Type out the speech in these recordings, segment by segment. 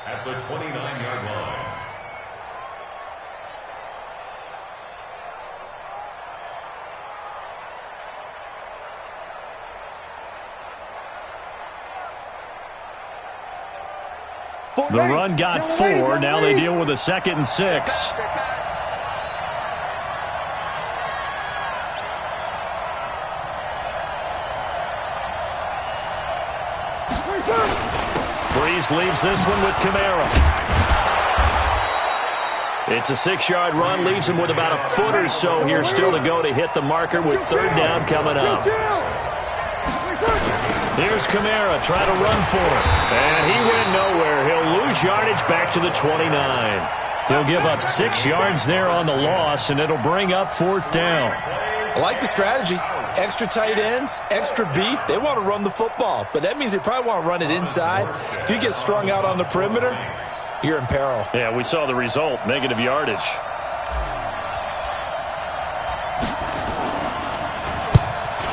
at the 29-yard line. The run got 4. Now they deal with a 2nd and 6. Breeze leaves this one with Kamara. It's a 6-yard run, leaves him with about a foot or so here still to go to hit the marker with 3rd down coming up. Here's Kamara trying to run for it. And he went nowhere. He'll lose yardage back to the 29. He'll give up 6 yards there on the loss, and it'll bring up 4th down. I like the strategy. Extra tight ends, extra beef. They want to run the football, but that means they probably want to run it inside. If you get strung out on the perimeter, you're in peril. Yeah, we saw the result, negative yardage.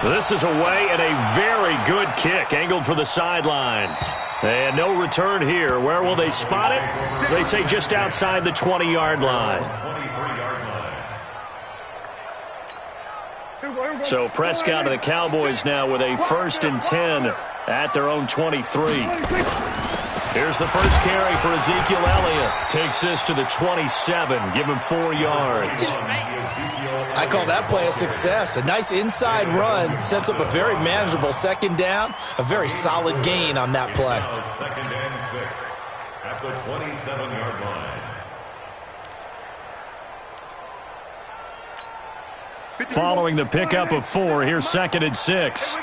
This is away and a very good kick, angled for the sidelines. And no return here. Where will they spot it? They say just outside the 20-yard line. So Prescott and the Cowboys now with a 1st and 10 at their own 23. Here's the first carry for Ezekiel Elliott. Takes this to the 27. Give him 4 yards. I call that play a success. A nice inside run sets up a very manageable 2nd down. A very solid gain on that play. 2nd and 6 at the 27-yard line. Following the pickup of 4, here's 2nd and 6.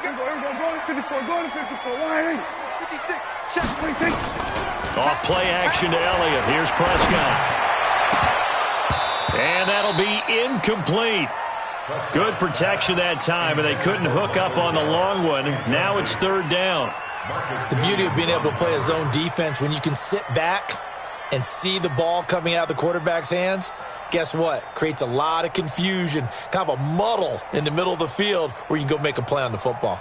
Off play action to Elliott. Here's Prescott. And that'll be incomplete. Good protection that time, and they couldn't hook up on the long one. Now it's 3rd down. The beauty of being able to play a zone defense, when you can sit back and see the ball coming out of the quarterback's hands, guess what? Creates a lot of confusion, kind of a muddle in the middle of the field where you can go make a play on the football.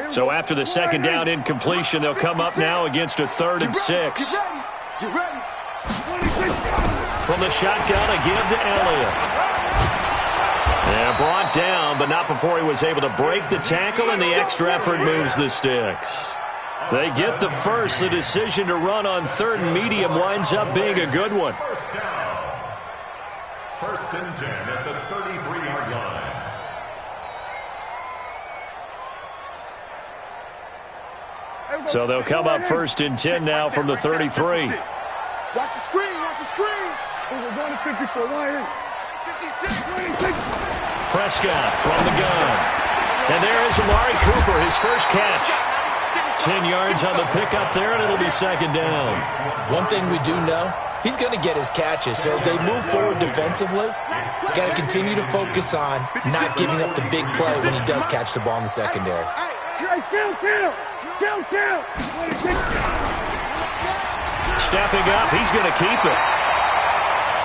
So after the 2nd down incompletion, they'll come up now against a 3rd and 6. From the shotgun, a give to Elliott. Yeah, brought down, but not before he was able to break the tackle, and the extra effort moves the sticks. They get the first. The decision to run on 3rd and medium winds up being a good one. 1st and 10 at the 33-yard line. So they'll come up 1st and 10 now from the 33. Watch the screen, watch the screen. We're going to 54. 56. Prescott from the gun. And there is Amari Cooper, his first catch. 10 yards on the pickup there, and it'll be 2nd down. One thing we do know, he's going to get his catches. So as they move forward defensively, got to continue to focus on not giving up the big play when he does catch the ball in the secondary. Stepping up, he's going to keep it.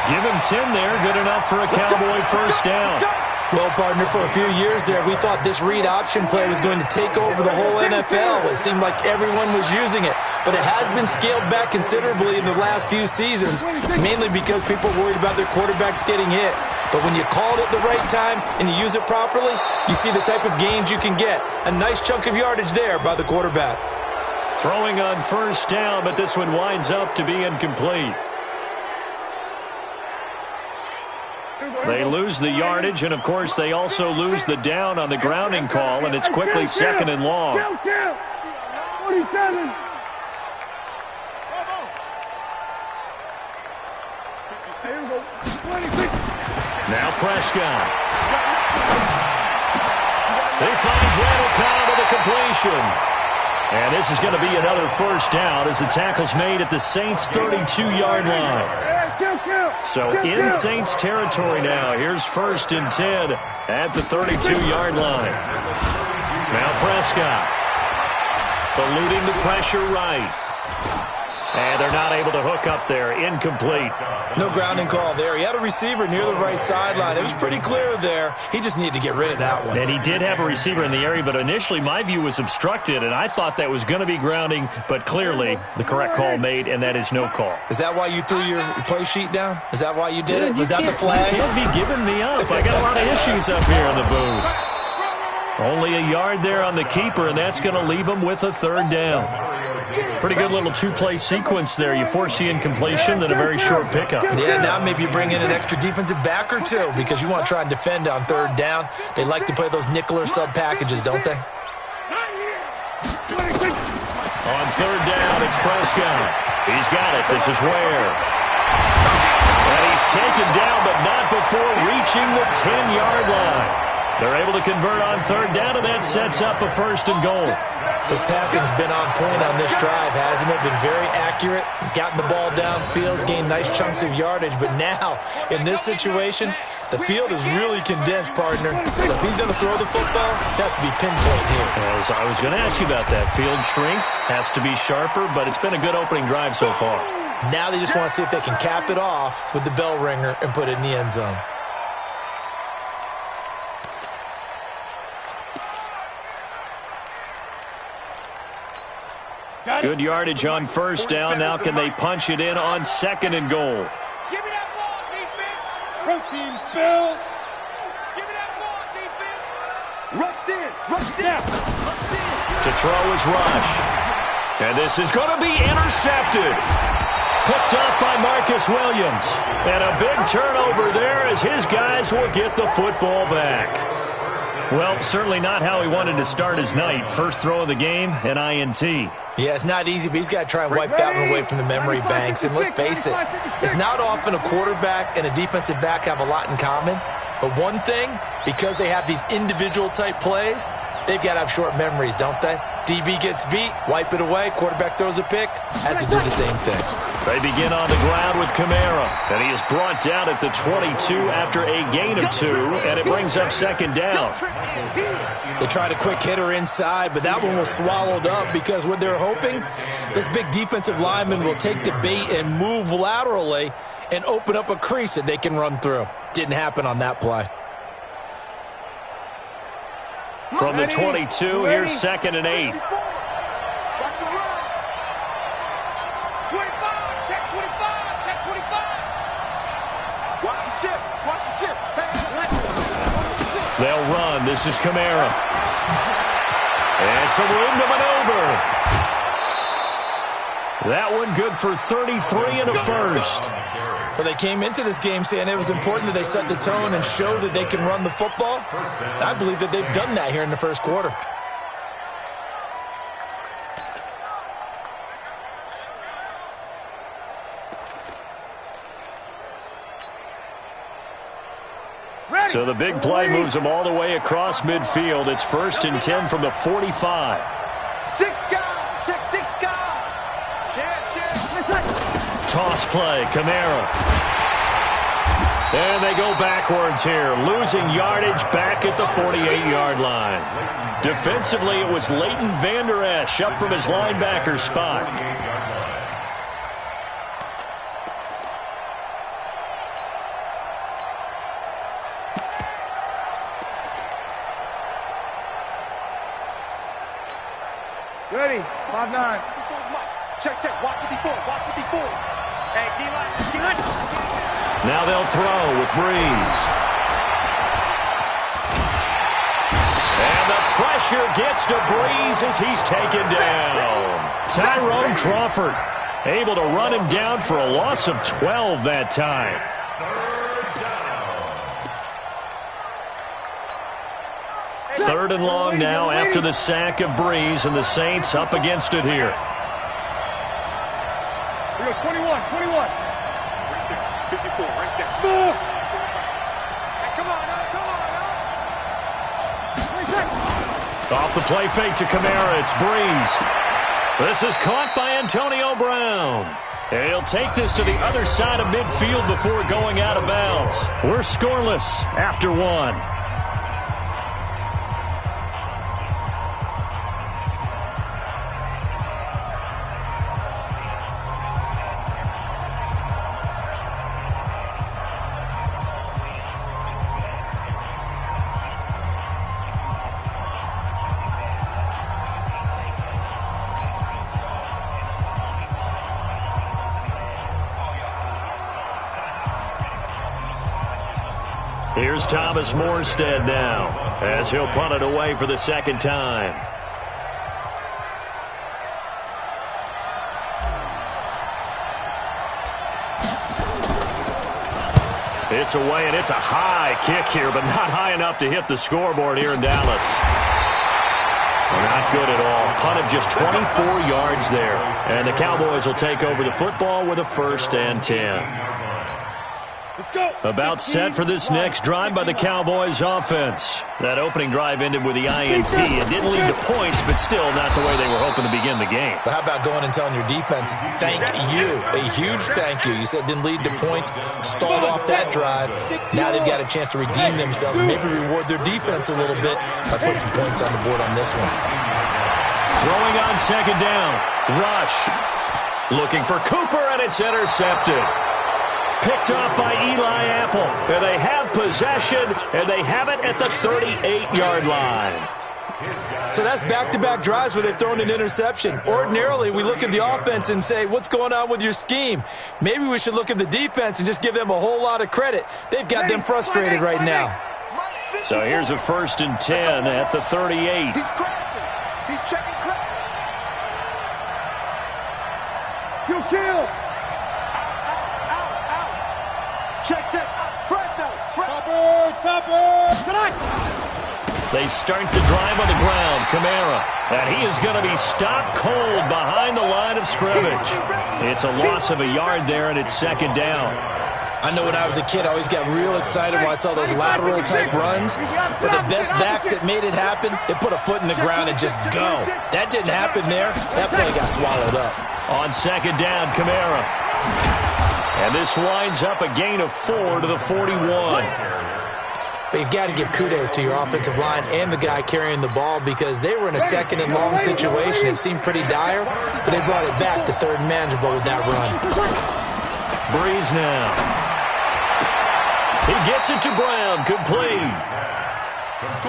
Give him 10 there, good enough for a Cowboy 1st down. Well, partner, for a few years there, we thought this read option play was going to take over the whole NFL. It seemed like everyone was using it, but it has been scaled back considerably in the last few seasons, mainly because people are worried about their quarterbacks getting hit. But when you call it at the right time and you use it properly, you see the type of gains you can get. A nice chunk of yardage there by the quarterback. Throwing on 1st down, but this one winds up to be incomplete. They lose the yardage, and, of course, they also lose the down on the grounding call, and it's quickly 2nd and long. 47. Now Prescott. He finds Randall Cobb with a completion. And this is going to be another 1st down as the tackle's made at the Saints' 32-yard line. So in Saints territory now. Here's 1st and 10 at the 32-yard line. Now Prescott eluding the pressure right. And they're not able to hook up there. Incomplete. No grounding call there. He had a receiver near the right sideline. It was pretty clear there. He just needed to get rid of that one. And he did have a receiver in the area, but initially my view was obstructed, and I thought that was going to be grounding, but clearly the correct call made, and that is no call. Is that why you threw your play sheet down? Is that why you did it? Was that the flag? You can't be giving me up. I got a lot of issues up here in the booth. Only a yard there on the keeper, and that's going to leave him with a third down. Pretty good little two-play sequence there. You force the incompletion, then a very short pickup. Yeah, now maybe you bring in an extra defensive back or two because you want to try and defend on third down. They like to play those nickel or sub packages, don't they? On third down, it's Prescott. He's got it. This is Ware. And he's taken down, but not before reaching the 10-yard line. They're able to convert on third down, and that sets up a first and goal. His passing's been on point on this drive, hasn't it? Been very accurate, gotten the ball downfield, gained nice chunks of yardage. But now, in this situation, the field is really condensed, partner. So if he's going to throw the football, that have to be pinpoint here. As I was going to ask you about that. Field shrinks, has to be sharper, but it's been a good opening drive so far. Now they just want to see if they can cap it off with the bell ringer and put it in the end zone. Good yardage on first down. Now can they punch it in on second and goal? Give me that ball, defense. Protein spill. Give me that ball, defense. Rush in. Rush in. Rush in. To throw is Rush. And this is going to be intercepted. Picked up by Marcus Williams. And a big turnover there as his guys will get the football back. Well, certainly not how he wanted to start his night. First throw of the game, an INT. Yeah, it's not easy, but he's got to try and wipe that one away from the memory banks. And let's face it, it's not often a quarterback and a defensive back have a lot in common. But one thing, because they have these individual type plays, they've got to have short memories, don't they? DB gets beat, wipe it away, quarterback throws a pick, has to do the same thing. They begin on the ground with Kamara, and he is brought down at the 22 after a gain of 2, and it brings up second down. They tried a quick hitter inside, but that one was swallowed up because what they're hoping, this big defensive lineman will take the bait and move laterally and open up a crease that they can run through. Didn't happen on that play. From the 22, here's second and 8. They'll run. This is Kamara. And some room to maneuver. That one good for 33 and a first. Well, they came into this game saying it was important that they set the tone and show that they can run the football. I believe that they've done that here in the first quarter. So the big play moves them all the way across midfield. It's first and 10 from the 45. Toss play, Kamara. And they go backwards here, losing yardage back at the 48-yard line. Defensively, it was Leighton Vander Esch up from his linebacker spot. Ready, 5-9. Check, watch 54, watch 54. Hey, D-line. Now they'll throw with Breeze. And the pressure gets to Breeze as he's taken down. Tyrone Crawford able to run him down for a loss of 12 that time. Third and long now after the sack of Breeze, and the Saints up against it here. We go 21. Right there, 54, right there. Move! Hey, come on now. Off the play fake to Kamara, it's Breeze. This is caught by Antonio Brown. And he'll take this to the other side of midfield before going out of bounds. We're scoreless after one. Here's Thomas Morstead now, as he'll punt it away for the second time. It's away, and it's a high kick here, but not high enough to hit the scoreboard here in Dallas. Not good at all. Punt of just 24 yards there. And the Cowboys will take over the football with a 1st and 10. About set for this next drive by the Cowboys offense. That opening drive ended with the INT. It didn't lead to points, but still not the way they were hoping to begin the game. But how about going and telling your defense, thank you, a huge thank you. You said it didn't lead to points, stalled off that drive. Now they've got a chance to redeem themselves, maybe reward their defense a little bit by putting some points on the board on this one. Throwing on second down. Rush. Looking for Cooper, and it's intercepted. Picked off by Eli Apple. And they have possession, and they have it at the 38-yard line. So that's back-to-back drives where they've thrown an interception. Ordinarily, we look at the offense and say, what's going on with your scheme? Maybe we should look at the defense and just give them a whole lot of credit. They've got them frustrated right now. So here's a 1st and 10 at the 38. He's crashing. He's checking crash. Kill. Check. Fresno. Topper. Tonight. They start the drive on the ground. Kamara. And he is going to be stopped cold behind the line of scrimmage. It's a loss of a yard there, and it's second down. I know when I was a kid, I always got real excited when I saw those lateral-type runs. But the best backs that made it happen, they put a foot in the ground and just go. That didn't happen there. That play got swallowed up. On second down, Kamara. And this winds up a gain of 4 to the 41. But you've got to give kudos to your offensive line and the guy carrying the ball because they were in a 2nd and long situation. It seemed pretty dire, but they brought it back to 3rd and manageable with that run. Breeze now. He gets it to Brown, complete.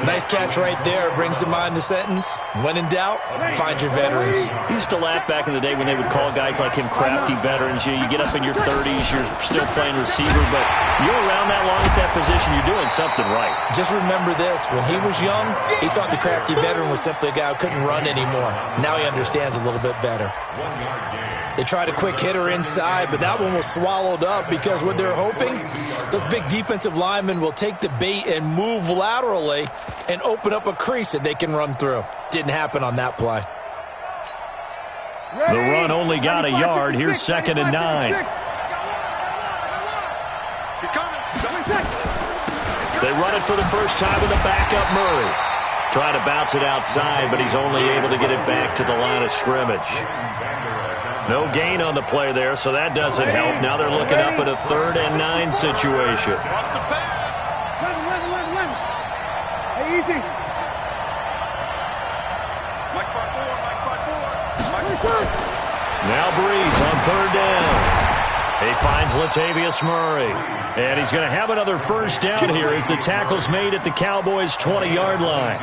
Nice catch right there. Brings to mind the sentence, when in doubt, find your veterans. He used to laugh back in the day when they would call guys like him crafty veterans. You get up in your 30s, you're still playing receiver, but you're around that long at that position, you're doing something right. Just remember this. When he was young, he thought the crafty veteran was simply a guy who couldn't run anymore. Now he understands a little bit better. They tried a quick hitter inside, but that one was swallowed up because what they're hoping, those big defensive linemen will take the bait and move laterally and open up a crease that they can run through. Didn't happen on that play. The run only got a yard. Here's 2nd and 9. They run it for the first time with a backup Murray. Trying to bounce it outside, but he's only able to get it back to the line of scrimmage. No gain on the play there, so that doesn't help. Now they're looking up at a 3rd and 9 situation. Hey, easy. Now Breeze on 3rd down. He finds Latavius Murray. And he's going to have another 1st down here as the tackle's made at the Cowboys' 20-yard line.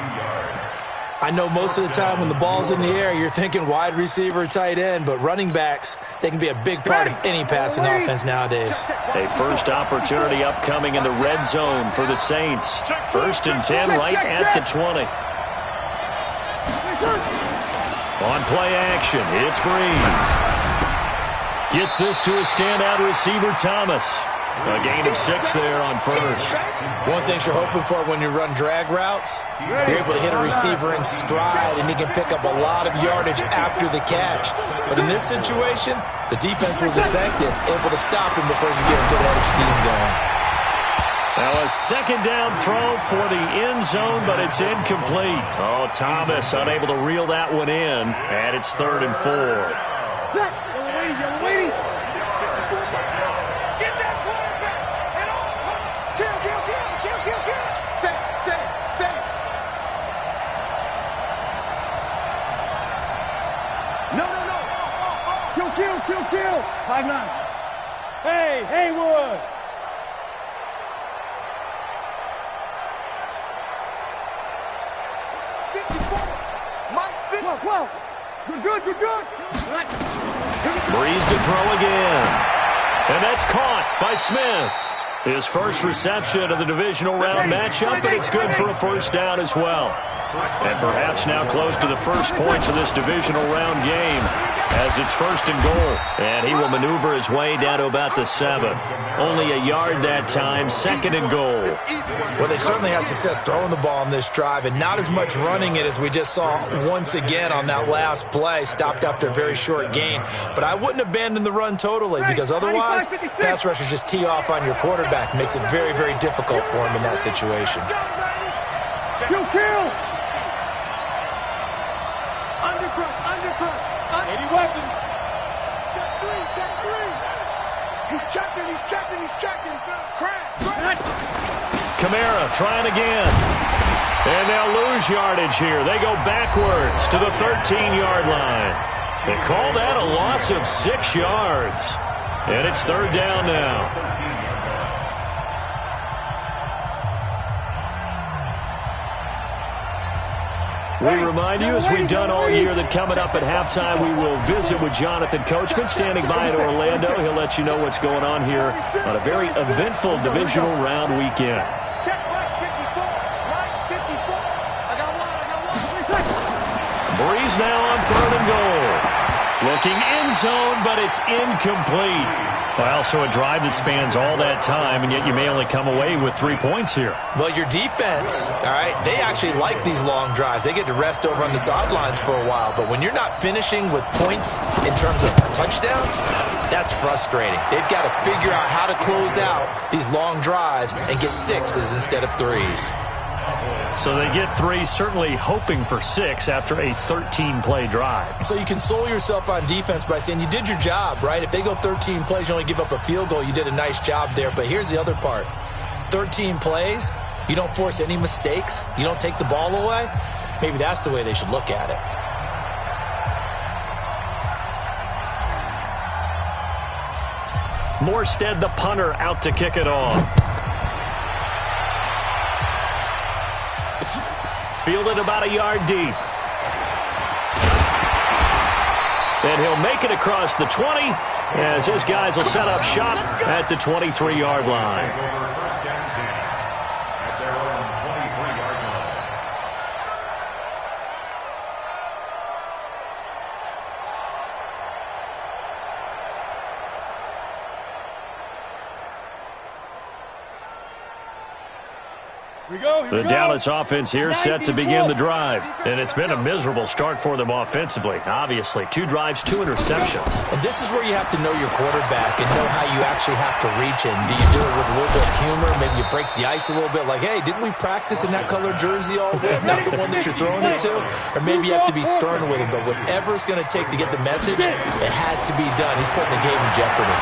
I know most of the time when the ball's in the air, you're thinking wide receiver, tight end, but running backs, they can be a big part of any passing offense nowadays. A first opportunity upcoming in the red zone for the Saints. 1st and 10 right at the 20. On play action, it's Breeze. Gets this to a standout receiver, Thomas. A gain of 6 there on 1st. One thing you're hoping for when you run drag routes, you're able to hit a receiver in stride, and he can pick up a lot of yardage after the catch. But in this situation, the defense was effective, able to stop him before you get a good head of steam going. Now a 2nd down throw for the end zone, but it's incomplete. Oh, Thomas unable to reel that one in, and it's 3rd and 4. You're waiting. Kill. 5-9. Hey, Haywood. Well. Good. Breeze to throw again. And that's caught by Smith. His first reception of the divisional round matchup, and it's good for a first down as well. And perhaps now close to the first points of this divisional round game as it's first and goal. And he will maneuver his way down to about the 7. Only a yard that time, second and goal. Well, they certainly had success throwing the ball on this drive and not as much running it as we just saw once again on that last play. Stopped after a very short gain. But I wouldn't abandon the run totally because otherwise pass rushers just tee off on your quarterback. Makes it very, very difficult for him in that situation. Kill! Undercut. Any weapons? Check three. He's checking. Crash. Kamara trying again. And they'll lose yardage here. They go backwards to the 13-yard line. They call that a loss of 6 yards. And it's third down now. We remind you, as we've done all year, that coming up at halftime, we will visit with Jonathan Coachman standing by in Orlando. He'll let you know what's going on here on a very eventful divisional round weekend. Breeze now on third and goal. Looking end zone, but it's incomplete. Well, so a drive that spans all that time, and yet you may only come away with 3 points here. Well, your defense, all right, they actually like these long drives. They get to rest over on the sidelines for a while. But when you're not finishing with points in terms of touchdowns, that's frustrating. They've got to figure out how to close out these long drives and get 6s instead of 3s. So they get 3, certainly hoping for 6 after a 13-play drive. So you console yourself on defense by saying you did your job, right? If they go 13 plays, you only give up a field goal, you did a nice job there. But here's the other part. 13 plays, you don't force any mistakes, you don't take the ball away. Maybe that's the way they should look at it. Morstead, the punter, out to kick it off. Fielded about a yard deep. And he'll make it across the 20 as his guys will set up shop at the 23-yard line. First down 10 at their own 23-yard line. The Dallas offense here set to begin the drive. And it's been a miserable start for them offensively. Obviously, 2 drives, 2 interceptions. And this is where you have to know your quarterback and know how you actually have to reach him. Do you do it with a little bit of humor? Maybe you break the ice a little bit like, hey, didn't we practice in that color jersey all week? Not the one that you're throwing it to? Or maybe you have to be stern with him. But whatever it's going to take to get the message, it has to be done. He's putting the game in jeopardy.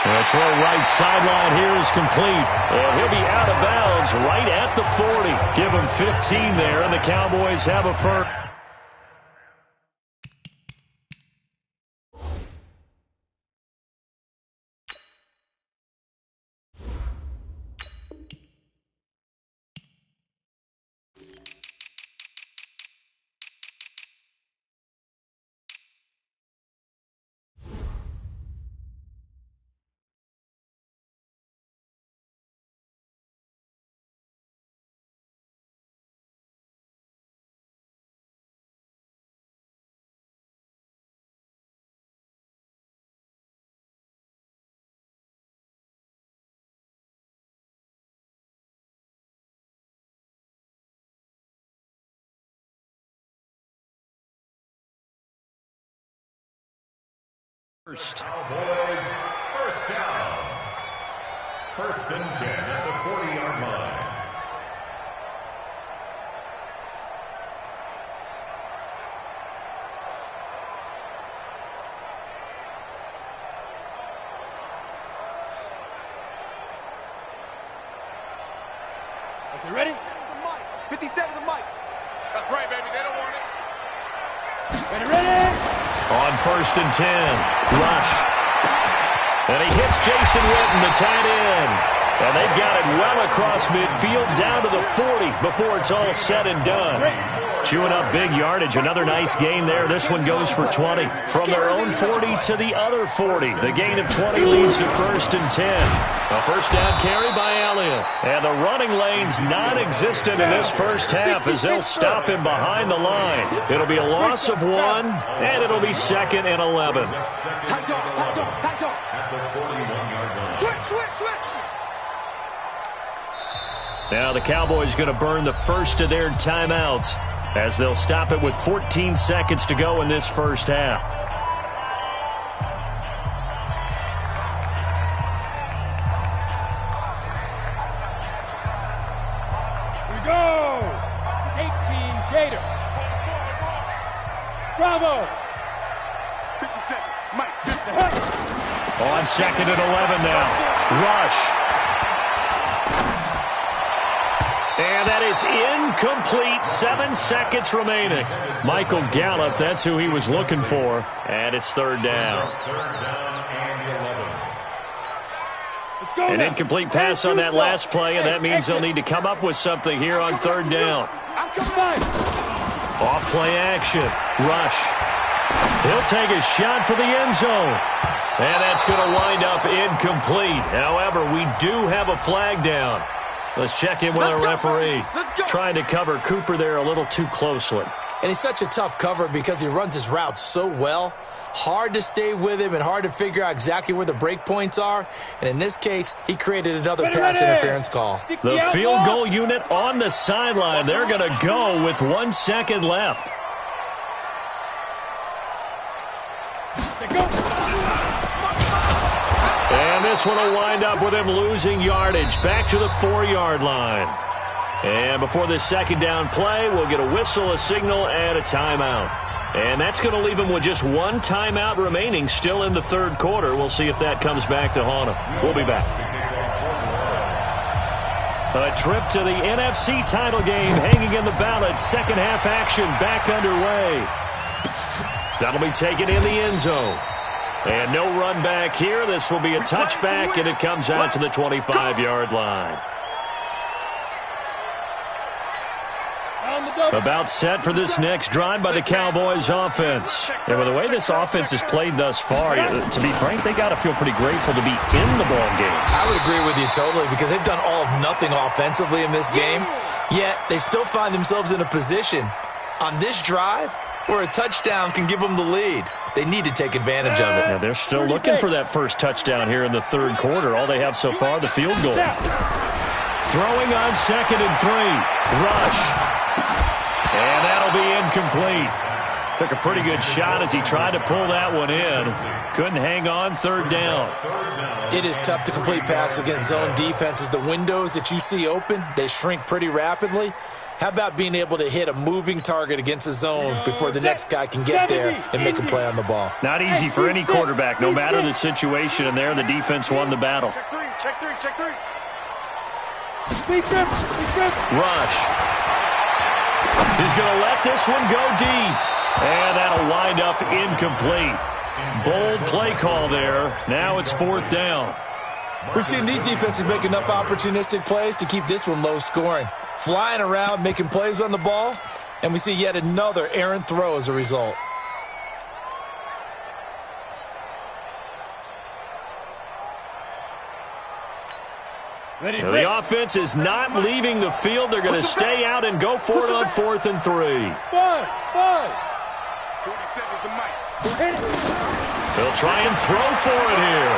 As for a right sideline here is complete. And he'll be out of bounds right at the 40. Give him 15 there, and the Cowboys have a first. Cowboys, first down. First and 10 at the 40-yard line. Okay, ready? 57 to Mike. That's right, baby. They don't want it. Ready? On first and 10, rush. And he hits Jason Witten, the tight end. And they've got it well across midfield down to the 40 before it's all said and done. Chewing up big yardage. Another nice gain there. This one goes for 20. From their own 40 to the other 40. The gain of 20 leads to 1st and 10. A first down carry by Elliott. And the running lane's non-existent in this first half as they'll stop him behind the line. It'll be a loss of 1, and it'll be 2nd and 11. Now the Cowboys going to burn the first of their timeouts as they'll stop it with 14 seconds to go in this first half. Here we go! 18 Gator. Bravo! 57. Mike, 50. On 2nd and 11 now. Rush. And that is incomplete. 7 seconds remaining. Michael Gallup, that's who he was looking for. And it's 3rd down. An incomplete pass on that last play, and that means they'll need to come up with something here on 3rd down. Off play action. Rush. He'll take a shot for the end zone. And that's going to wind up incomplete. However, we do have a flag down. Let's check in with our referee. Trying to cover Cooper there a little too closely. And he's such a tough cover because he runs his routes so well. Hard to stay with him and hard to figure out exactly where the break points are. And in this case, he created another pass interference call. The field goal unit on the sideline. They're going to go with 1 second left. And this one will wind up with him losing yardage back to the 4-yard line. And before this second down play, we'll get a whistle, a signal, and a timeout. And that's going to leave him with just 1 timeout remaining still in the 3rd quarter. We'll see if that comes back to haunt him. We'll be back. A trip to the NFC title game hanging in the balance. Second half action back underway. That'll be taken in the end zone. And no run back here. This will be a touchback, and it comes out to the 25-yard line. About set for this next drive by the Cowboys offense. And with the way this offense has played thus far, to be frank, they got to feel pretty grateful to be in the ball game. I would agree with you totally because they've done all of nothing offensively in this game, yet they still find themselves in a position on this drive where a touchdown can give them the lead. They need to take advantage of it. Yeah, they're still looking for that first touchdown here in the 3rd quarter. All they have so far, the field goal. Throwing on 2nd and 3. Rush. And that'll be incomplete. Took a pretty good shot as he tried to pull that one in. Couldn't hang on. 3rd down. It is tough to complete passes against zone defenses. The windows that you see open, they shrink pretty rapidly. How about being able to hit a moving target against a zone before the next guy can get there and make a play on the ball? Not easy for any quarterback, no matter the situation, and there the defense won the battle. Check 3, check 3, check 3. Rush. He's going to let this one go deep. And that'll wind up incomplete. Bold play call there. Now it's 4th down. We've seen these defenses make enough opportunistic plays to keep this one low scoring. Flying around, making plays on the ball, and we see yet another errant throw as a result. The offense is not leaving the field. They're going to stay out and go for it on 4th and 3. 47's the mic. They'll try and throw for it here.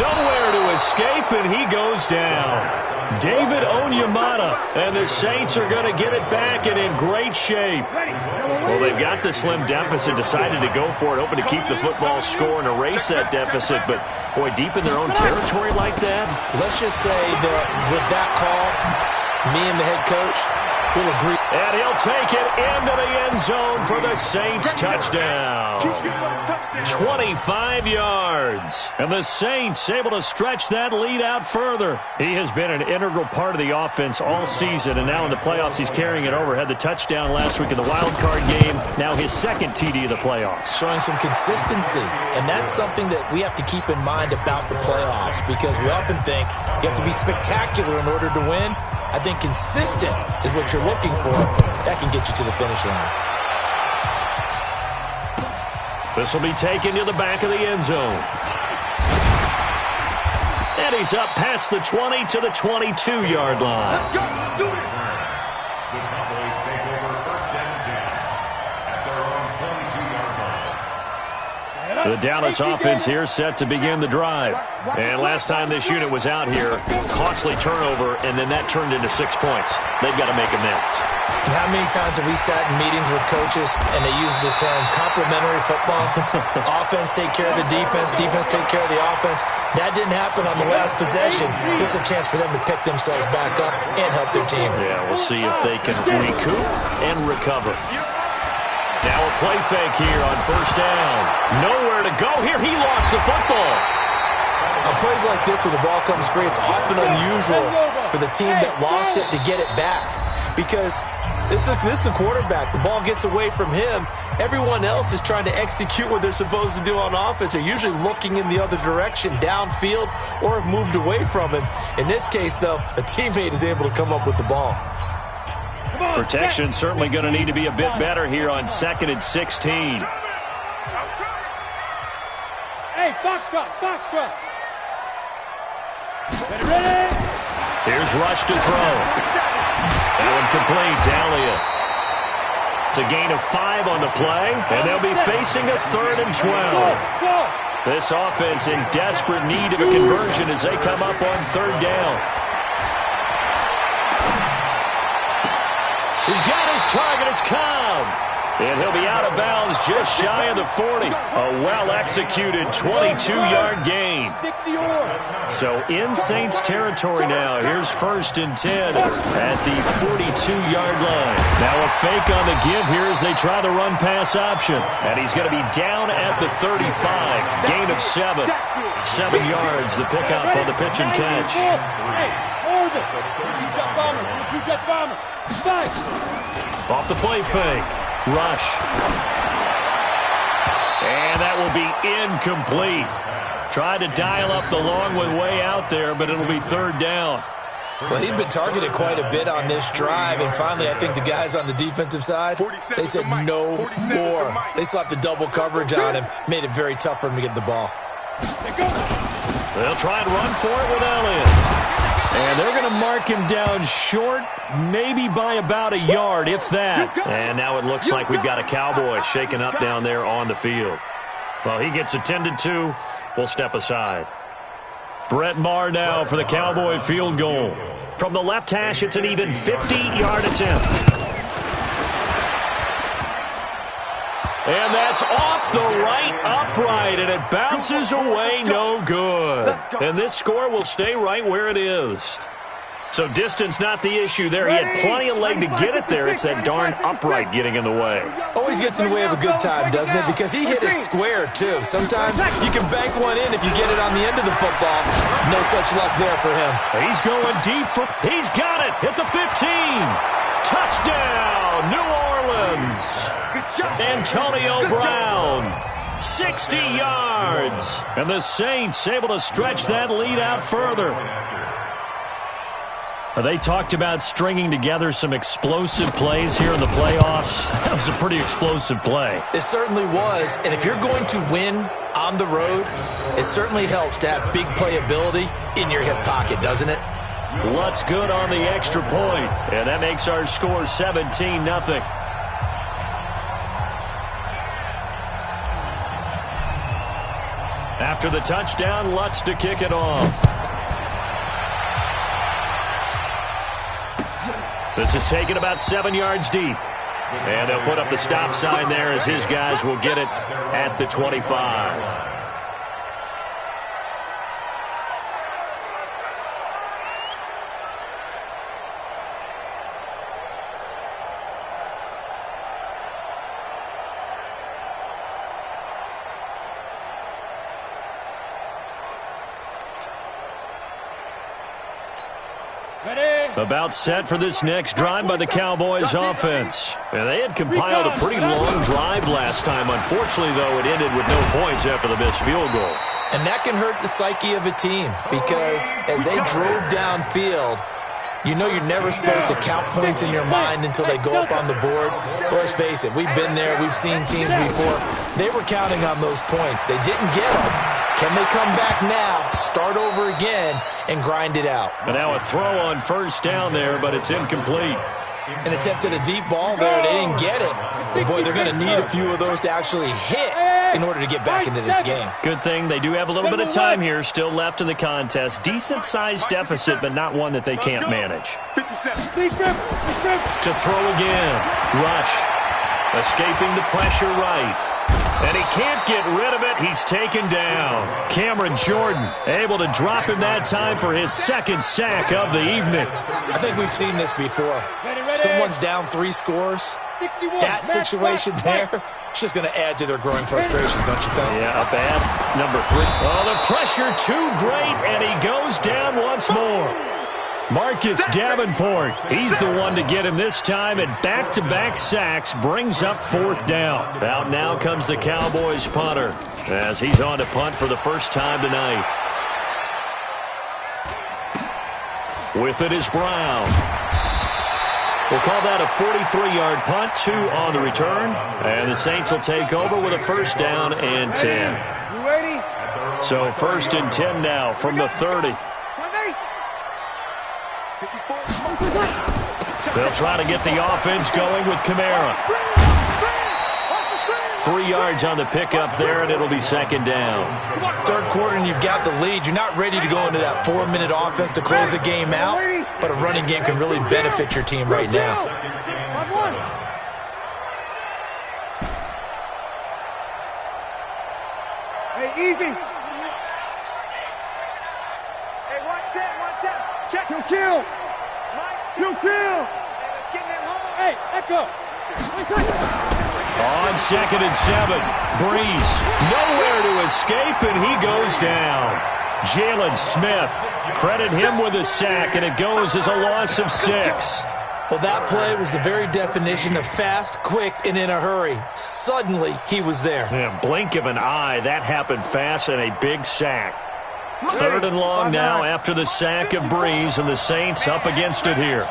Nowhere to escape, and he goes down. David Onyemata, and the Saints are going to get it back and in great shape. Well, they've got the slim deficit, decided to go for it, hoping to keep the football score and erase that deficit. But, boy, deep in their own territory like that. Let's just say that with that call, me and the head coach will agree. And he'll take it into the end zone for the Saints touchdown. 25 yards. And the Saints able to stretch that lead out further. He has been an integral part of the offense all season, and now in the playoffs he's carrying it over. Had the touchdown last week in the wild card game. Now his second TD of the playoffs. Showing some consistency, and that's something that we have to keep in mind about the playoffs, because we often think you have to be spectacular in order to win. I think consistent is what you're looking for. That can get you to the finish line. This will be taken to the back of the end zone. And he's up past the 20 to the 22-yard line. Let's go. Do it. The Cowboys take over first and 10 at their own 22-yard line. The Dallas offense here set to begin the drive. And last time this unit was out here, costly turnover, and then that turned into 6 points. They've got to make amends. And how many times have we sat in meetings with coaches and they use the term complementary football? Offense take care of the defense, defense take care of the offense. That didn't happen on the last possession. This is a chance for them to pick themselves back up and help their team. Yeah, we'll see if they can recoup and recover. Now a play fake here on first down. Nowhere to go here. He lost the football. On plays like this where the ball comes free, it's often unusual for the team that lost it to get it back, because this is the quarterback. The ball gets away from him. Everyone else is trying to execute what they're supposed to do on offense. They're usually looking in the other direction, downfield, or have moved away from him. In this case, though, a teammate is able to come up with the ball. Protection certainly going to need to be a bit better here on 2nd and 16. Hey, Foxtrot, Foxtrot. Ready? Here's Rush to throw. That one complete to Elliott. It's a gain of 5 on the play, and they'll be facing a 3rd and 12. This offense in desperate need of a conversion as they come up on 3rd down. He's got his target. It's Cobb. And he'll be out of bounds just shy of the 40. A well-executed 22-yard gain. So in Saints territory now. Here's 1st and 10 at the 42-yard line. Now a fake on the give here as they try the run-pass option. And he's going to be down at the 35. Gain of 7. 7 yards, the pickup on the pitch and catch. Hey, hold it. You just bomber. Off the play fake. Rush. And that will be incomplete. Tried to dial up the long way out there, but it'll be 3rd down. Well, he'd been targeted quite a bit on this drive, and finally I think the guys on the defensive side, they said no more. They slapped the double coverage on him, made it very tough for him to get the ball. They'll try and run for it with Elliott. And they're going to mark him down short, maybe by about a yard, if that. And now it looks like we've got a Cowboy shaken up down there on the field. Well, he gets attended to. We'll step aside. Brett Maher now for the Cowboy field goal. From the left hash, it's an even 50-yard attempt. And that's off the right upright, and it bounces away no good. And this score will stay right where it is. So distance not the issue there. He had plenty of leg to get it there. It's that darn upright getting in the way. Always gets in the way of a good time, doesn't it? Because he hit it square, too. Sometimes you can bank one in if you get it on the end of the football. No such luck there for him. He's going deep for... He's got it! Hit the 15! Touchdown, New Orleans! Antonio Brown, 60 yards. And the Saints able to stretch that lead out further. They talked about stringing together some explosive plays here in the playoffs. That was a pretty explosive play. It certainly was. And if you're going to win on the road, it certainly helps to have big playability in your hip pocket, doesn't it? Lutz good on the extra point. And that makes our score 17-0. After the touchdown, Lutz to kick it off. This is taken about 7 yards deep. And they'll put up the stop sign there as his guys will get it at the 25. About set for this next drive by the Cowboys offense. And they had compiled a pretty long drive last time. Unfortunately, though, it ended with no points after the missed field goal. And that can hurt the psyche of a team because as they drove downfield, you know you're never supposed to count points in your mind until they go up on the board. But let's face it, we've been there. We've seen teams before. They were counting on those points. They didn't get them. Can they come back now, start over again, and grind it out? And now a throw on first down there, but it's incomplete. An attempt at a deep ball there. They didn't get it. But boy, they're going to need a few of those to actually hit in order to get back into this game. Good thing they do have a little bit of time here still left in the contest. Decent-sized deficit, but not one that they can't manage. 57. To throw again. Rush. Escaping the pressure right. And he can't get rid of it. He's taken down. Cameron Jordan able to drop him that time for his second sack of the evening. I think we've seen this before. Someone's down 3 scores. That situation there, it's just going to add to their growing frustrations, don't you think? Yeah, a bad number 3. Oh, the pressure too great, and he goes down once more. Marcus Davenport, he's the one to get him this time, and back-to-back sacks brings up 4th down. Out now comes the Cowboys punter as he's on to punt for the first time tonight. With it is Brown. We'll call that a 43-yard punt, 2 on the return, and the Saints will take over with a first down and 10. You ready? So first and 10 now from the 30. They'll try to get the offense going with Kamara. 3 yards on the pickup there, and it'll be second down. Third quarter, and you've got the lead. You're not ready to go into that 4-minute offense to close the game out, but a running game can really benefit your team right now. Hey, easy. Hey, one set. Check. Kill. Hey, echo. On 2nd and 7, Breeze nowhere to escape, and he goes down. Jalen Smith, credit him with a sack, and it goes as a loss of 6. Well, that play was the very definition of fast, quick, and in a hurry. Suddenly, he was there. Yeah, blink of an eye, that happened fast, and a big sack. 3rd and long now after the sack of Breeze, and the Saints up against it here.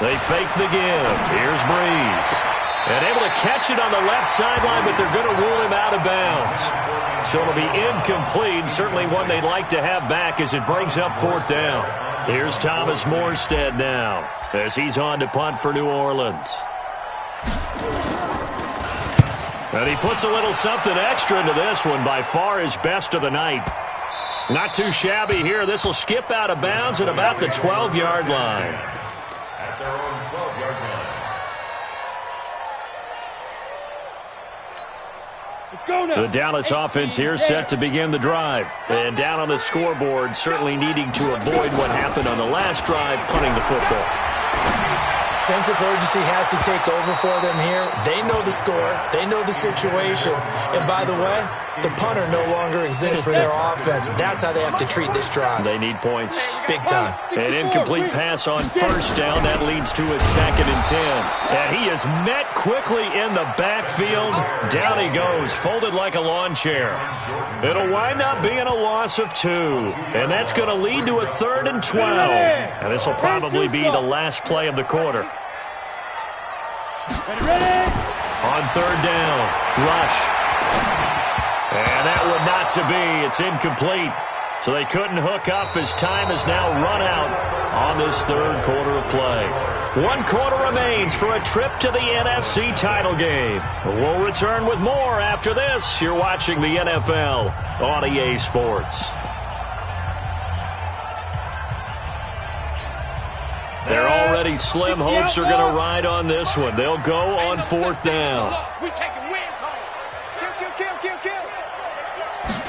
They fake the give. Here's Breeze. And able to catch it on the left sideline, but they're going to rule him out of bounds. So it'll be incomplete. Certainly one they'd like to have back as it brings up 4th down. Here's Thomas Morstead now as he's on to punt for New Orleans. And he puts a little something extra into this one, by far his best of the night. Not too shabby here. This will skip out of bounds at about the 12-yard line. At their own 12-yard line. Let's go now. The Dallas offense here set to begin the drive. And down on the scoreboard, certainly needing to avoid what happened on the last drive, punting the football. Sense of urgency has to take over for them here. They know the score. They know the situation. And by the way, the punter no longer exists for their offense. That's how they have to treat this drive. They need points. Big time. An incomplete pass on first down. That leads to a 2nd and 10. And he is met quickly in the backfield. Down he goes, folded like a lawn chair. It'll wind up being a loss of 2. And that's going to lead to a 3rd and 12. And this will probably be the last play of the quarter. Ready? On 3rd down, Rush. And that one not to be. It's incomplete. So they couldn't hook up as time has now run out on this 3rd quarter of play. 1 quarter remains for a trip to the NFC title game. We'll return with more after this. You're watching the NFL on EA Sports. They're already slim hopes are going to ride on this one. They'll go on 4th down. We taking wins home.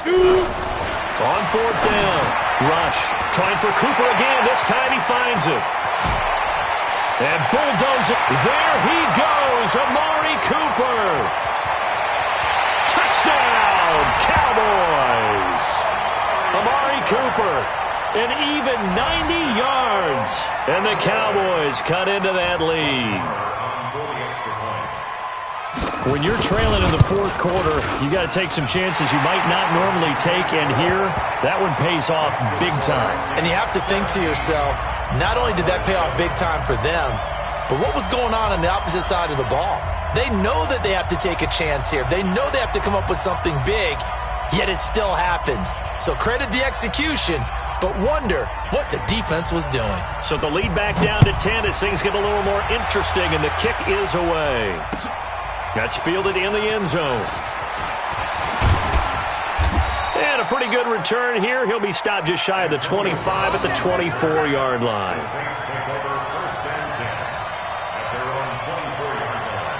Kill. On 4th down, Rush trying for Cooper again. This time he finds it. And bulldoze it. There he goes, Amari Cooper. Touchdown, Cowboys. Amari Cooper An even 90 yards. And the Cowboys cut into that lead. When you're trailing in the fourth quarter, you got to take some chances you might not normally take, and here, that one pays off big time. And you have to think to yourself, not only did that pay off big time for them, but what was going on the opposite side of the ball? They know that they have to take a chance here. They know they have to come up with something big, yet it still happens. So credit the execution, but wonder what the defense was doing. So the lead back down to 10 as things get a little more interesting, and the kick is away. That's fielded in the end zone. And a pretty good return here. He'll be stopped just shy of the 25 at the 24-yard line. The Saints take over first and 10 at their own 24-yard line.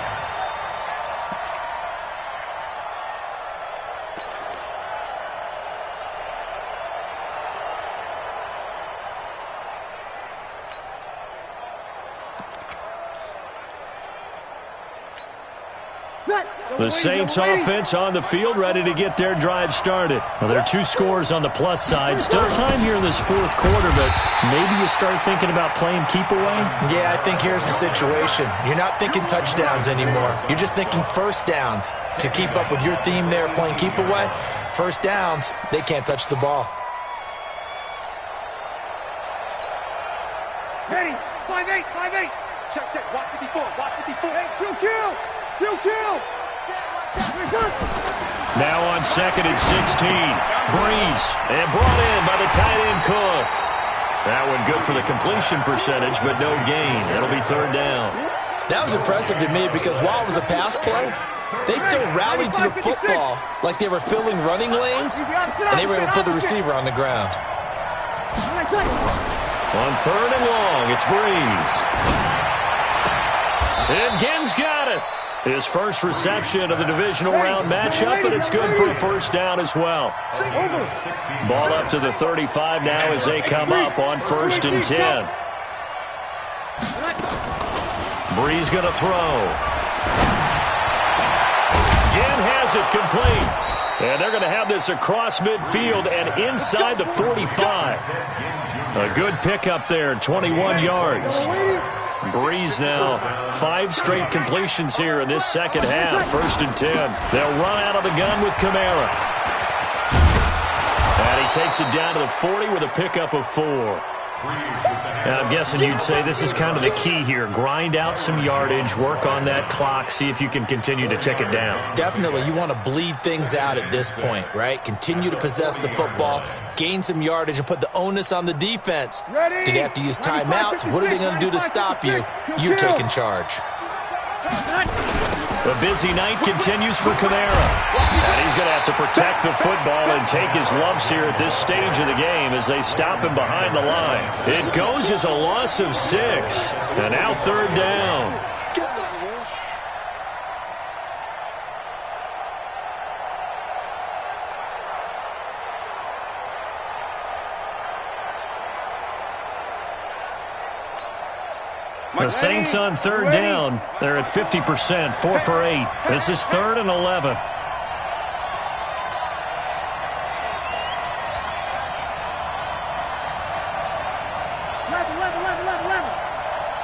The Saints offense on the field, ready to get their drive started. Well, there are 2 scores on the plus side. Still time here in this fourth quarter, but maybe you start thinking about playing keep away? Yeah, I think here's the situation. You're not thinking touchdowns anymore. You're just thinking first downs. To keep up with your theme there, playing keep away, first downs, they can't touch the ball. Ready, 5-8, 5-8. Check, check. Watch 54. Watch 54. Hey, kill. Now on second and 16. Breeze, and brought in by the tight end Cook. That one good for the completion percentage, but no gain. It'll be third down. That was impressive to me because while it was a pass play, they still rallied to the football like they were filling running lanes, and they were able to put the receiver on the ground. On third and long, it's Breeze. And Ginn's got it. His first reception of the divisional round matchup, and it's good for a first down as well. Ball up to the 35 now as they come up on first and 10. Breeze going to throw. Ginn has it complete. And they're going to have this across midfield and inside the 45. A good pickup there, 21 yards. Breeze now, 5 straight completions here in this second half. First and 10. They'll run out of the gun with Kamara. And he takes it down to the 40 with a pickup of 4. Now, I'm guessing you'd say this is kind of the key here. Grind out some yardage, work on that clock, see if you can continue to tick it down. Definitely, you want to bleed things out at this point, right? Continue to possess the football, gain some yardage, and put the onus on the defense. Do they have to use timeouts? What are they going to do to stop you? You're taking charge. The busy night continues for Kamara. And he's going to have to protect the football and take his lumps here at this stage of the game as they stop him behind the line. It goes as a loss of 6. And now third down. The Saints on third down. They're at 50%, 4 for 8. This is third and 11.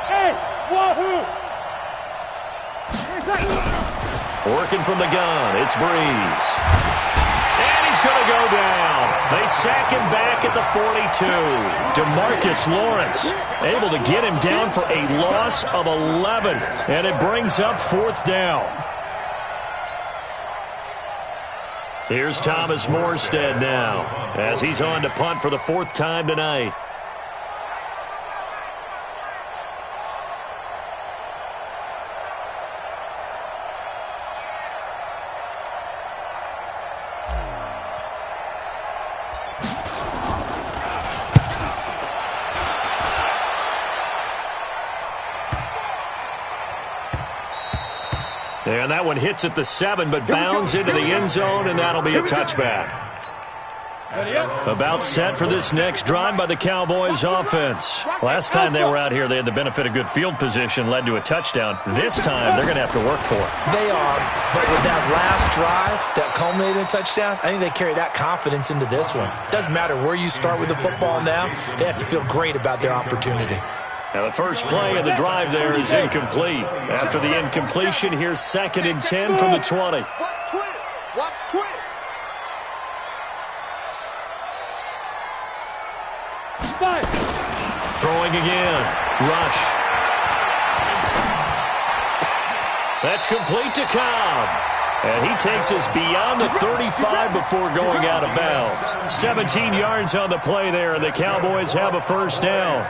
Hey, wahoo! Working from the gun, it's Breeze. And he's going to go down. They sack him back at the 42. DeMarcus Lawrence able to get him down for a loss of 11. And it brings up fourth down. Here's Thomas Morstead now as he's on to punt for the 4th time tonight. And that one hits at the 7, but bounds into the end zone, and that'll be a touchback. About set for this next drive by the Cowboys offense. Last time they were out here, they had the benefit of good field position, led to a touchdown. This time, they're going to have to work for it. They are, but with that last drive that culminated in a touchdown, I think they carry that confidence into this one. Doesn't matter where you start with the football now, they have to feel great about their opportunity. Now the first play of the drive there is incomplete. After the incompletion, here's 2nd and 10 from the 20. Watch twins. Throwing again. Rush. That's complete to Cobb. And he takes us beyond the 35 before going out of bounds. 17 yards on the play there, and the Cowboys have a first down.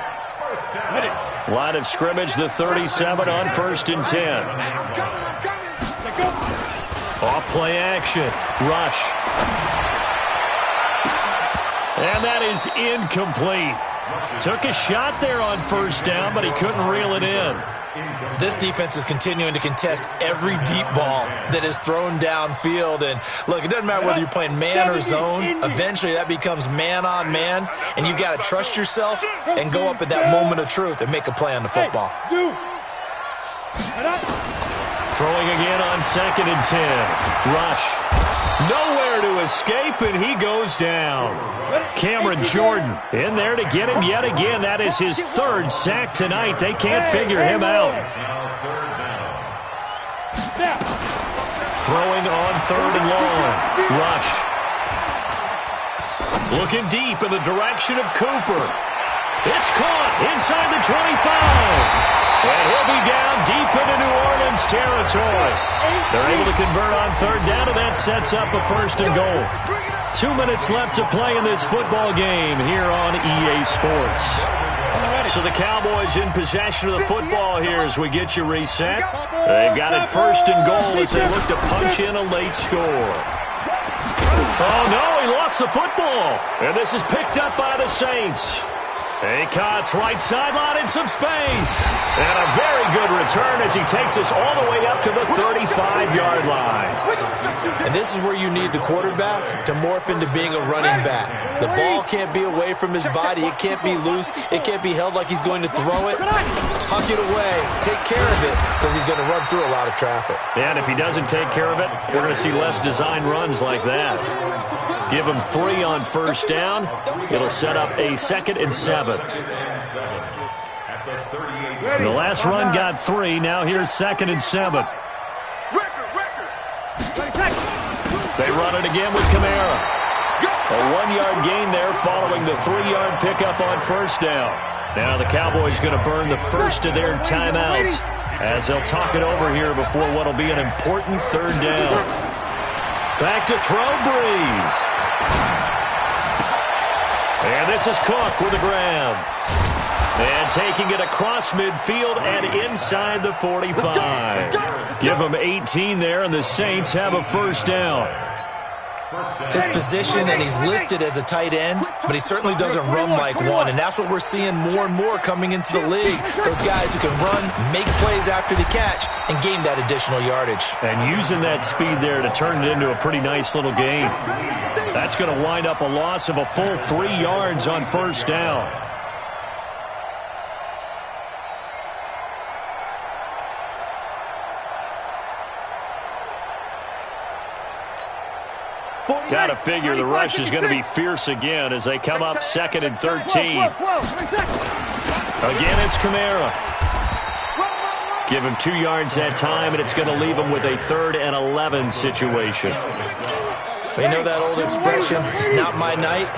Line of scrimmage, the 37 on 1st and 10. Off play action. Rush. And that is incomplete. Took a shot there on 1st down, but he couldn't reel it in. This defense is continuing to contest every deep ball that is thrown downfield. And, look, it doesn't matter whether you're playing man or zone. Eventually that becomes man-on-man, and you've got to trust yourself and go up at that moment of truth and make a play on the football. Throwing again on 2nd and 10. Rush. Nowhere to escape, and he goes down. Cameron Jordan in there to get him yet again. That is his 3rd sack tonight. They can't figure him out. Throwing on 3rd and long. Rush. Looking deep in the direction of Cooper. It's caught inside the 25. And he'll be down deep into New Orleans territory. They're able to convert on 3rd down, and that sets up a 1st and goal. 2 minutes left to play in this football game here on EA Sports. So the Cowboys in possession of the football here as we get you reset. They've got it 1st and goal as they look to punch in a late score. Oh, no, he lost the football. And this is picked up by the Saints. Acott's right sideline in some space. And a very good return as he takes us all the way up to the 35-yard line. And this is where you need the quarterback to morph into being a running back. The ball can't be away from his body. It can't be loose. It can't be held like he's going to throw it. Tuck it away. Take care of it because he's going to run through a lot of traffic. And if he doesn't take care of it, we're going to see less design runs like that. Give him 3 on 1st down. It'll set up a 2nd and 7. The last run got 3. Now here's 2nd and 7. They run it again with Kamara. A 1-yard gain there following the 3-yard pickup on 1st down. Now the Cowboys going to burn the first of their timeouts as they'll talk it over here before what will be an important 3rd down. Back to throw, Breeze. And this is Cook with a grab. And taking it across midfield and inside the 45. Give them 18 there, and the Saints have a 1st down. His position, and he's listed as a tight end, but he certainly doesn't run like one, and that's what we're seeing more and more coming into the league. Those guys who can run, make plays after the catch, and gain that additional yardage. And using that speed there to turn it into a pretty nice little gain. That's going to wind up a loss of a full 3 yards on 1st down. Got to figure the rush is going to be fierce again as they come up 2nd and 13. Again, it's Kamara. Give him 2 yards that time, and it's going to leave him with a 3rd and 11 situation. We know that old expression, it's not my night.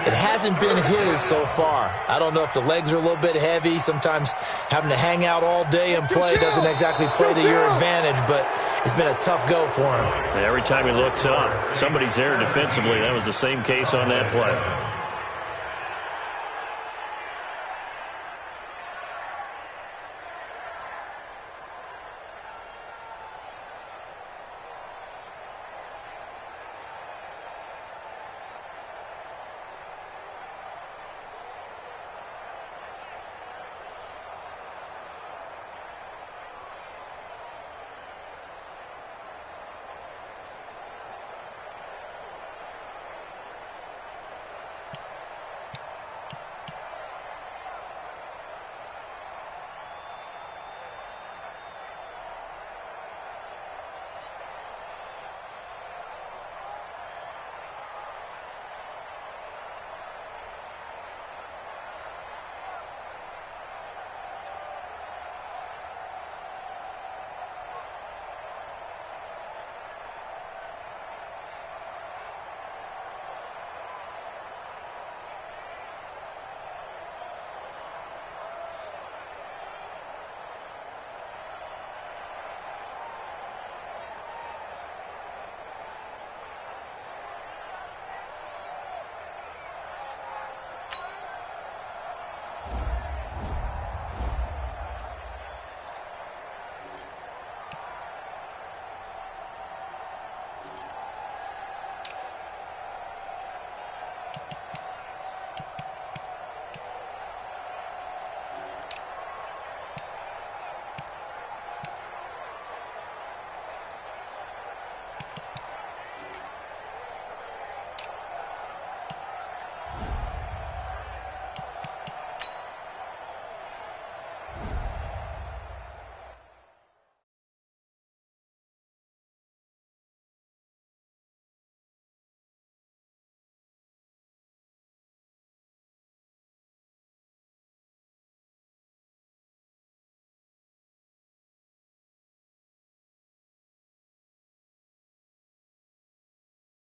It hasn't been his so far. I don't know if the legs are a little bit heavy. Sometimes having to hang out all day and play doesn't exactly play to your advantage, but it's been a tough go for him. Every time he looks up, somebody's there defensively. That was the same case on that play.